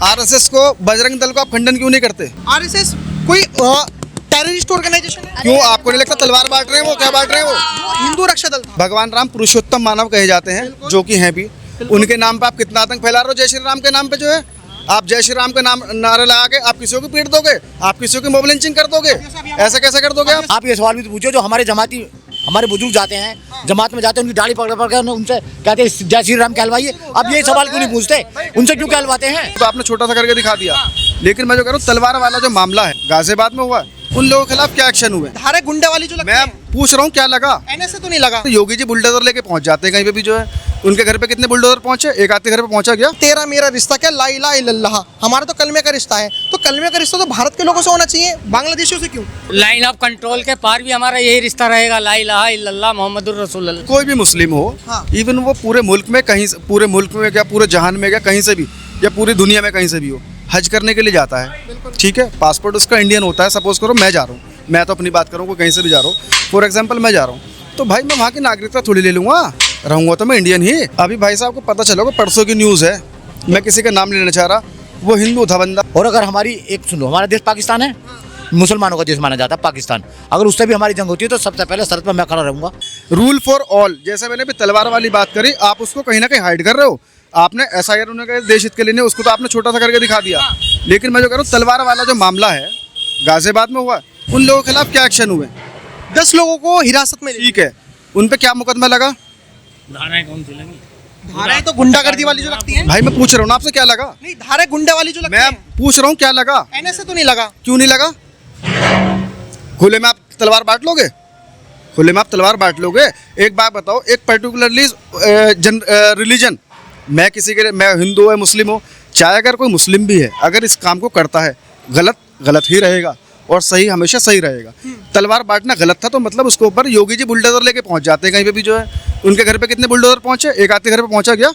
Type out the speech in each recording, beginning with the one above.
RSS को, बजरंग दल को आप खंडन क्यों नहीं करते? आरएसएस कोई टेररिस्ट ऑर्गेनाइजेशन है? क्यों आपको नहीं लगता तलवार बांट रहे हैं वो? क्या बांट रहे हैं वो? हिंदू रक्षा दल था। भगवान राम पुरुषोत्तम मानव कहे जाते हैं, जो कि हैं भी। उनके नाम पे आप कितना आतंक फैला रहे हो? जय श्री राम के नाम पे जो है, आप जय श्री राम के नाम नारे लगा के आप किसी को पीट दोगे, आप किसी की मोब लिंचिंग कर दोगे, ऐसा कैसे कर दोगे आप? आप ये सवाल भी तो पूछो, जो हमारे जमाती हमारे बुजुर्ग जाते हैं, जमात में जाते हैं, उनकी दाढ़ी पकड़ पकड़ कर उनसे कहते हैं जय श्री राम कहलवाइए। अब ये सवाल क्यों नहीं पूछते, उनसे क्यों कहलवाते हैं? तो आपने छोटा सा करके दिखा दिया, लेकिन मैं जो कह रहा हूँ तलवार वाला जो मामला है गाजियाबाद में हुआ, उन लोगों के खिलाफ क्या एक्शन हुए? धारे गुंडे वाली जो लगती मैं है, पूछ रहा हूँ क्या लगा? एनएसए तो नहीं लगा। तो योगी जी बुलडोजर लेके पहुंच जाते हैं कहीं पे भी जो है। उनके घर पे कितने बुलडोजर पहुंचे? एक आधे घर पे पहुंचा गया। तेरा मेरा रिश्ता क्या, ला इलाहा इल्लल्लाह, हमारा तो कलमे का रिश्ता है। तो कलमे का रिश्ता तो भारत के लोगों से होना चाहिए, बांग्लादेशियों से क्यों? लाइन ऑफ कंट्रोल के पार भी हमारा यही रिश्ता रहेगा, ला इलाहा इल्लल्लाह मोहम्मदुर रसूलुल्लाह। कोई भी मुस्लिम हो, हाँ। इवन वो पूरे मुल्क में कहीं, पूरे मुल्क में क्या, पूरे जहान में क्या, कहीं से भी, या पूरी दुनिया में कहीं से भी हो, हज करने के लिए जाता है, ठीक है? पासपोर्ट उसका इंडियन होता है। सपोज करो मैं जा रहा हूँ, मैं तो अपनी बात करूँ, कोई कहीं से भी जा रहा हूँ, फॉर एग्जाम्पल मैं जा रहा हूँ, तो भाई मैं वहाँ की नागरिकता थोड़ी ले लूँगा, रहूँगा तो मैं इंडियन ही। अभी भाई साहब को पता चला, परसों की न्यूज़ है, मैं किसी का नाम लेना चाह रहा, वो हिंदू था बंदा। और अगर हमारी एक सुनो, हमारा देश पाकिस्तान है, मुसलमानों का देश माना जाता है पाकिस्तान, अगर उससे भी हमारी जंग होती है तो सबसे पहले शर्त पर मैं खड़ा रहूँगा। रूल फॉर ऑल, जैसे मैंने भी तलवार वाली बात करी, आप उसको कहीं ना कहीं हाइड कर रहे हो। आपने SIR उन्होंने देश हित के लिए, उसको तो आपने छोटा सा करके दिखा दिया, लेकिन मैं जो कह रहा हूँ तलवार वाला जो मामला है गाजियाबाद में हुआ, उन लोगों के खिलाफ क्या एक्शन हुए? 10 लोगों को हिरासत में ठीक है, उन पे क्या मुकदमा लगा? धाराएं कौन सी लगी? धाराएं तो गुंडागर्दी वाली जो लगती है। भाई मैं पूछ रहा हूँ ना आपसे, क्या लगा? नहीं, धाराएं गुंडे वाली जो लगती मैं है। पूछ रहा हूँ क्या लगा? एनएसए तो नहीं लगा। क्यों नहीं लगा? खुले में आप तलवार बांट लोगे? खुले में आप तलवार बांट लोगे? एक बात बताओ, एक पर्टिकुलरली रिलीजन, मैं किसी के, मैं हिंदू है, मुस्लिम हो, चाहे अगर कोई मुस्लिम भी है, अगर इस काम को करता है, गलत गलत ही रहेगा और सही हमेशा सही रहेगा। तलवार बांटना गलत था, तो मतलब उसके ऊपर योगी जी बुलडोजर लेके पहुंच जाते हैं कहीं पे भी जो है। उनके घर पे कितने बुलडोजर पहुंचे? एक आधे घर पे पहुंचा गया?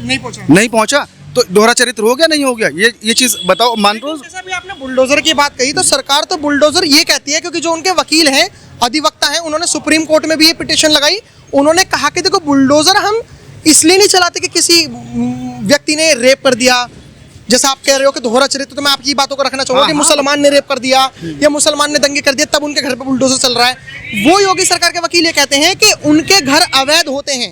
नहीं पहुंचा। नहीं पहुंचा, तो दोहरा चरित्र हो गया, नहीं हो गया? ये चीज़ बताओ, मान लो। जैसा भी आपने बुलडोजर की बात कही, तो सरकार तो बुलडोजर ये कहती है, क्योंकि जो उनके वकील हैं, अधिवक्ता हैं, उन्होंने सुप्रीम कोर्ट में भी ये पिटीशन लगाई। उन्होंने कहा कि देखो, बुलडोजर हम इसलिए नहीं चलाते कि किसी व्यक्ति ने रेप कर दिया, जैसा आप कह रहे हो कि दोहरा चरित्र, तो मैं आपकी बातों को रखना चाहूंगा कि मुसलमान ने रेप कर दिया या मुसलमान ने दंगे कर दिया, तब उनके घर पे बुलडोजर चल रहा है। वो योगी सरकार के वकील ये कहते हैं कि उनके घर अवैध होते हैं,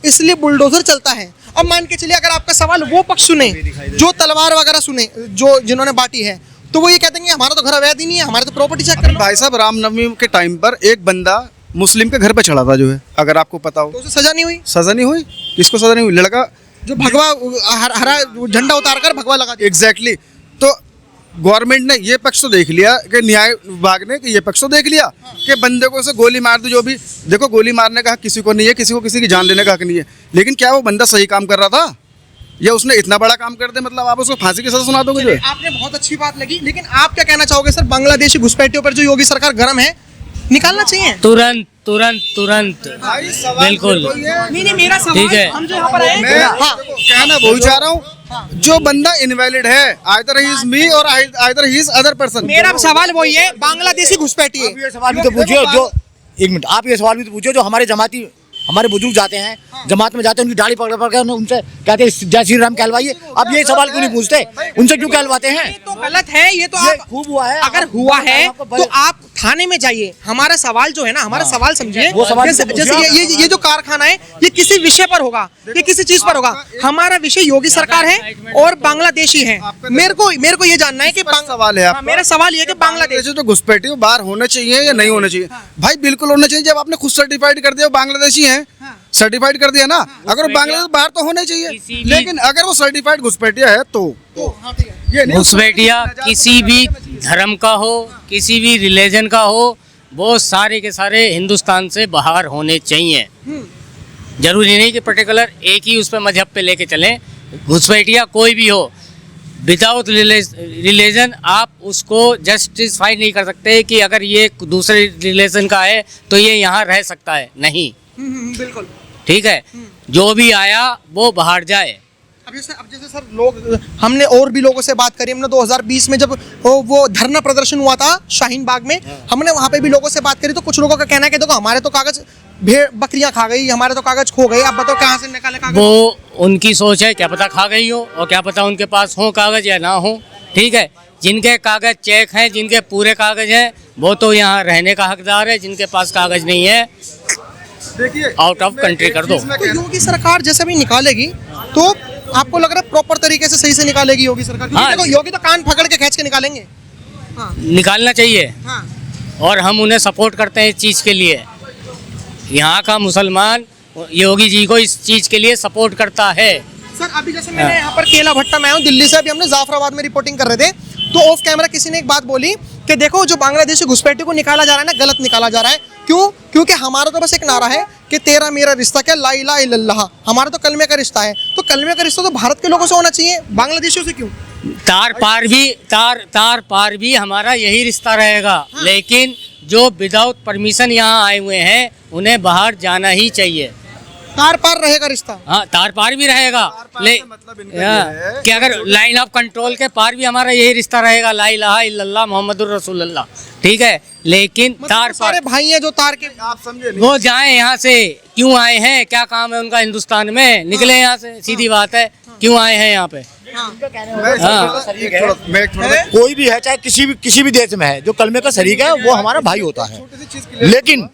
इसलिए बुलडोजर चलता है। अब मान के चलिए, अगर आपका सवाल वो पक्ष सुने जो तलवार वगैरह सुने, जो जिन्होंने बांटी है, तो वो ये कहते हैं हमारा तो घर अवैध ही नहीं है, हमारे तो प्रॉपर्टी चेक कर लो। भाई साहब, रामनवमी के टाइम पर एक बंदा मुस्लिम के घर पे चढ़ा था जो है, अगर आपको पता हो। तो उसे सजा नहीं हुई? सजा नहीं हुई? किसको सजा नहीं हुई? लड़का जो भगवा हरा झंडा उतार कर भगवा लगा दिया। एग्जैक्टली। तो गवर्नमेंट ने ये पक्ष तो देख लिया, कि न्याय विभाग ने कि ये पक्ष तो देख लिया कि बंदे को से गोली मार दो, जो भी देखो, गोली मारने का हक किसी को नहीं है, किसी को किसी की जान लेने का हक नहीं है, लेकिन क्या वो बंदा सही काम कर रहा था, या उसने इतना बड़ा काम कर दे मतलब आप उसको फांसी की सजा सुना दोगे? जो है आपने बहुत अच्छी बात लगी, लेकिन आप क्या कहना चाहोगे सर, बांग्लादेशी घुसपैठियों पर जो योगी सरकार गरम है, निकालना चाहिए? तुरंत तुरंत तुरंत, बिल्कुल। नहीं, मेरा सवाल, ठीक है। हम जो यहाँ पर आए, मैं कहना वही चाह रहा हूँ, जो बंदा इनवैलिड है, आइदर ही इज मी और either he is other person. मेरा सवाल वही है, बांग्लादेशी घुसपैठी है। आप ये सवाल भी तो पूछो, जो एक मिनट, आप ये सवाल भी तो पूछो, जो हमारे जमाती हमारे बुजुर्ग जाते हैं, जमात में जाते हैं, उनकी दाढ़ी पकड़ पकड़ कर उनसे कहते हैं जय श्री राम कहलवाइए। अब ये सवाल क्यों नहीं पूछते, उनसे क्यों कहलवाते हैं? ये तो गलत है, ये तो आप खूब हुआ है। अगर हुआ है तो आप थाने में जाइए। हमारा सवाल जो है ना, हमारा सवाल समझिए, वो सवाल जैसे ये जो कारखाना है, ये किसी विषय पर होगा, ये किसी चीज पर होगा। हमारा विषय योगी सरकार है और बांग्लादेशी है। मेरे को ये जानना है कि सवाल है आपका। मेरा सवाल ये है कि बांग्लादेश जो घुसपैठी बाहर होने चाहिए या नहीं होने चाहिए? भाई बिल्कुल होने चाहिए। जब आपने खुद सर्टिफाइड कर दिया बांग्लादेशी हैं, सर्टिफाइड कर दिया ना, अगर वो बांग्लादेश बाहर तो होने चाहिए, लेकिन अगर वो सर्टिफाइड घुसपैठिया है तो ये नहीं। घुसपैठिया किसी भी धर्म का हो, किसी भी रिलीजन का हो, वो सारे के सारे हिंदुस्तान से बाहर होने चाहिए। जरूरी नहीं कि पर्टिकुलर एक ही उस पर मजहब पे लेके चलें। घुसपैठिया कोई भी हो, विदाउट रिलीजन आप उसको जस्टिफाई नहीं कर सकते कि अगर ये दूसरे रिलीजन का है तो ये यहाँ रह सकता है, नहीं। बिल्कुल ठीक है, जो भी आया वो बाहर जाए। अब जैसे सर लोग, हमने और भी लोगों से बात करी। हमने 2020 में जब वो धरना प्रदर्शन हुआ था शाहीन बाग में, हमने वहाँ पे भी लोगों से बात करी, तो कुछ लोगों का कहना है कि देखो हमारे तो कागज भेड़ बकरियां खा गई, हमारे तो कागज खो गए, आप बताओ कहाँ से निकाले कागज? वो उनकी सोच है, क्या पता खा गई हो और क्या पता उनके पास हो कागज या ना हो। ठीक है, जिनके कागज चेक हैं, जिनके पूरे कागज हैं, वो तो यहाँ रहने का हकदार है। जिनके पास कागज नहीं है, देखिए आउट ऑफ कंट्री कर दो। तो योगी सरकार जैसे भी निकालेगी तो आपको लग रहा है प्रॉपर तरीके से सही से निकालेगी योगी सरकार? क्योंकि हाँ। देखो योगी तो कान पकड़ के खींच के निकालेंगे। हाँ निकालना चाहिए हाँ और हम उन्हें सपोर्ट करते हैं इस चीज़ के लिए। यहाँ का मुसलमान योगी जी को इस चीज़ के लिए सपोर्ट करता है। सर, अभी जैसे मैंने यहाँ पर केला भट्टा में आया हूँ दिल्ली से, अभी हमने जाफराबाद में रिपोर्टिंग कर रहे थे तो ऑफ कैमरा किसी ने एक बात बोली कि देखो जो बांग्लादेशी घुसपैठी को निकाला जा रहा है ना, गलत निकाला जा रहा है। क्यों? क्योंकि हमारा तो बस एक नारा है कि तेरा मेरा रिश्ता क्या, ला इलाहा इल्लल्लाह, हमारा तो कलमे का रिश्ता है। तो कलमे का रिश्ता तो भारत के लोगों से होना चाहिए, बांग्लादेशियों से क्यों? तार पार भी हमारा यही रिश्ता रहेगा। हाँ। लेकिन जो विदाउट परमिशन यहाँ आए हुए हैं उन्हें बाहर जाना ही चाहिए। तार पार रहेगा रिश्ता। हाँ, तार पार भी रहेगा। पार से मतलब इनका ये है कि अगर लाइन ऑफ कंट्रोल के पार भी हमारा यही रिश्ता रहेगा, ला इलाहा इल्लल्लाह मोहम्मदुर रसूलुल्लाह। ठीक है, लेकिन मतलब तार सारे पार भाई हैं जो तार के, आप समझे नहीं? वो जाए यहाँ से, क्यों आए हैं, क्या काम है उनका हिंदुस्तान में, निकले यहाँ से, सीधी बात है। क्यों आए हैं यहाँ पे? मैं थोड़ा कोई भी है, चाहे किसी भी देश में है, जो कलमे का शरीक है वो हमारा भाई होता है। छोटी सी चीज के लिए लेकिन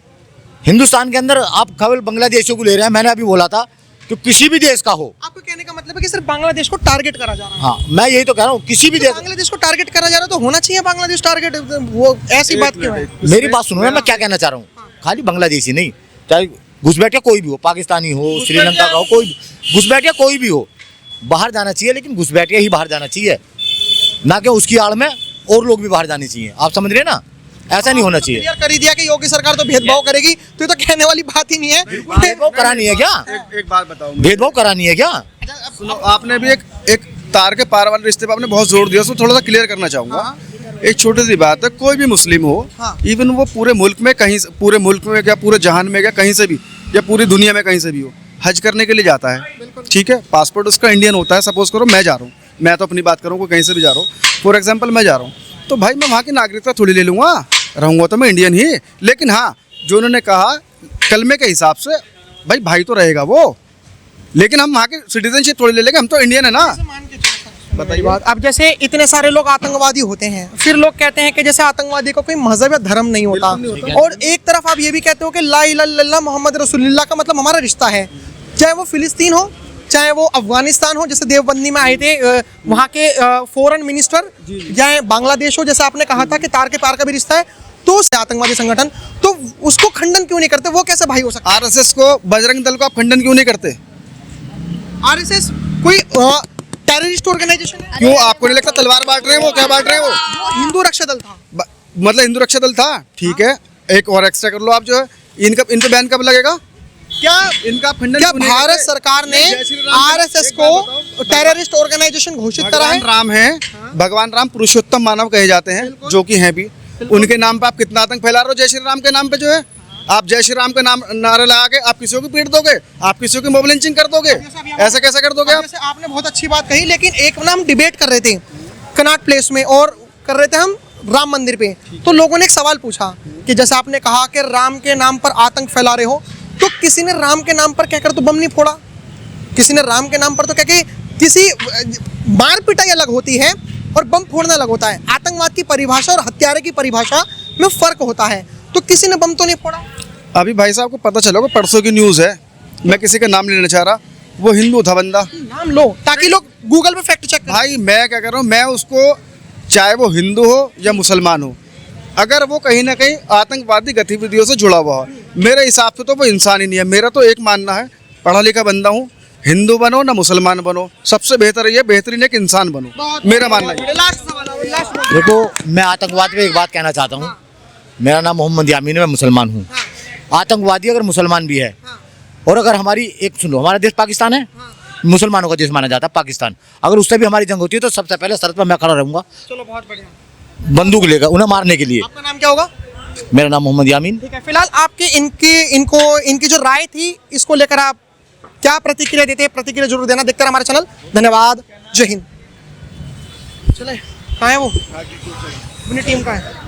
हिंदुस्तान के अंदर आप केवल बांग्लादेशियों को ले रहे हैं। मैंने अभी बोला था कि किसी भी देश का हो। आपको कहने का मतलब है कि सिर्फ बांग्लादेश को टारगेट करा जा रहा है? हाँ, मैं यही तो कह रहा हूँ, किसी भी तो देश। बांग्लादेश को टारगेट करा जा रहा है तो होना चाहिए बांग्लादेश टारगेट, वो ऐसी बात क्यों है? मेरी बात सुनो ना, मैं क्या कहना चाह रहा हूँ। खाली बांग्लादेशी नहीं, चाहे घुसपैठिया कोई भी हो, पाकिस्तानी हो, श्रीलंका का हो, कोई घुसपैठिया कोई भी हो, बाहर जाना चाहिए। लेकिन घुसपैठिया ही बाहर जाना चाहिए, ना कि उसकी आड़ में और लोग भी बाहर जाने चाहिए। आप समझ रहे हैं ना, ऐसा नहीं होना चाहिए। क्लियर कर ही दिया कि योगी सरकार तो भेदभाव करेगी, तो ये तो कहने वाली बात ही नहीं है। भेदभाव करानी है क्या? एक बात बताओ मुझे। भेदभाव करानी है क्या? सुनो, आपने भी एक तार के पार वाले रिश्ते पे आपने बहुत जोर दिया, उसको थोड़ा सा क्लियर करना चाहूंगा। एक छोटी सी बात है, कोई भी मुस्लिम हो, हाँ। इवन वो पूरे मुल्क में कहीं, पूरे मुल्क में क्या पूरे जहान में क्या कहीं से भी, या पूरी दुनिया में कहीं से भी हो, हज करने के लिए जाता है। ठीक है, पासपोर्ट उसका इंडियन होता है। सपोज करो मैं जा रहा हूँ, मैं तो अपनी बात करूँ, कोई कहीं से भी जा रहा हूँ, फॉर एग्जाम्पल मैं जा रहा हूँ, तो भाई मैं वहाँ की नागरिकता थोड़ी ले लूँगा, रहूँगा तो मैं इंडियन ही। लेकिन हाँ, जो उन्होंने कहा कलमे के हिसाब से, भाई तो रहेगा वो, लेकिन हम वहाँ की सिटीजनशिप थोड़ी ले लेंगे, हम तो इंडियन है ना। बताइए बात। अब जैसे इतने सारे लोग आतंकवादी होते हैं, फिर लोग कहते हैं कि जैसे आतंकवादी को कोई मजहब या धर्म नहीं होता, और एक तरफ आप ये भी कहते हो कि ला इलाहा इल्लल्लाह मोहम्मद रसूलुल्लाह का मतलब हमारा रिश्ता है। चाहे वो फिलिस्तीन हो, चाहे वो अफगानिस्तान हो, जैसे देवबंदी में आए थे वहाँ के फॉरेन मिनिस्टर, या बांग्लादेश हो, जैसे आपने कहा था कि तार के पार का भी रिश्ता है, तो आतंकवादी संगठन, तो उसको खंडन क्यों नहीं करते? वो कैसे भाई हो सकता है? आरएसएस को, बजरंग दल को आप खंडन क्यों नहीं करते? आरएसएस कोई टेररिस्ट ऑर्गेनाइजेशन है? क्यों आपको नहीं लगता तलवार बांट रहे हैं वो? क्या बांट रहे हैं वो? वो हिंदू रक्षा दल था। मतलब हिंदू रक्षा दल था, ठीक है, एक और एक्स्ट्रा कर लो आप। जो है इन पे बैन कब लगेगा? क्या इनका खंडन क्या क्यों नहीं भारत करते? सरकार ने जय श्री राम आरएसएस एक बात को बताओ, टेररिस्ट ऑर्गेनाइजेशन घोषित करा है? भगवान राम है, भगवान राम पुरुषोत्तम मानव कहे जाते हैं, जो कि हैं भी। उनके नाम पे आप कितना आतंक फैला रहे हो? जय श्री राम के नाम पे जो है, आप जय श्री राम के नाम नारे लगा के आप किसी को भी पीट दोगे, आप किसी को मोब लिंचिंग कर दोगे, ऐसा कैसे कर दोगे आप? जैसे आपने बहुत अच्छी बात कही, लेकिन एक ना हम डिबेट कर रहे थे कनॉट प्लेस में, और कर रहे थे हम राम मंदिर पे, तो लोगों ने एक सवाल पूछा कि जैसे आपने कहा कि राम के नाम पर आतंक फैला रहे हो, तो किसी ने राम के नाम पर कहकर तो बम नहीं फोड़ा, किसी ने राम के नाम पर तो कहके, किसी मार पिटाई अलग होती है और बम फोड़ना अलग होता है। आतंकवाद की परिभाषा और हत्यारे की परिभाषा में फर्क होता है, तो किसी ने बम तो नहीं फोड़ा। अभी भाई साहब को पता चला होगा, परसों की न्यूज़ है, मैं किसी का नाम नहीं लेना चाह रहा, वो हिंदू था बंदा। नाम लो ताकि लोग गूगल पे फैक्ट चेक करें। भाई मैं क्या कर रहा हूँ, मैं उसको, चाहे वो हिंदू हो या मुसलमान हो, अगर वो कहीं ना कहीं आतंकवादी गतिविधियों से जुड़ा हुआ हो, मेरे हिसाब से तो वो इंसान ही नहीं है। मेरा तो एक मानना है, पढ़ा लिखा बंदा हूँ, हिंदू बनो ना मुसलमान बनो, सबसे बेहतर ये बेहतरीन एक इंसान बनो, मेरा मानना है। लास्ट सवाल, लास्ट देखो, मैं आतंकवाद पे एक बात कहना चाहता हूँ। मेरा नाम मोहम्मद यामीन है, मैं मुसलमान हूँ। आतंकवादी अगर मुसलमान भी है, और अगर हमारी एक, सुनो, हमारा देश पाकिस्तान है, मुसलमानों का देश माना जाता है पाकिस्तान, अगर उससे भी हमारी जंग होती है तो सबसे पहले शर्त पर मैं खड़ा रहूंगा, चलो बहुत बढ़िया। बंदूक लेकर उन्हें मारने के लिए। आपका नाम क्या होगा? मेरा नाम मोहम्मद यामीन। ठीक है, फिलहाल आपके इनकी जो राय थी, इसको लेकर आप क्या प्रतिक्रिया देते हैं? प्रतिक्रिया जरूर देना। देखते रहिए हमारा चैनल। धन्यवाद, जय हिंद। चले, कहाँ है वो? अपनी टीम का है।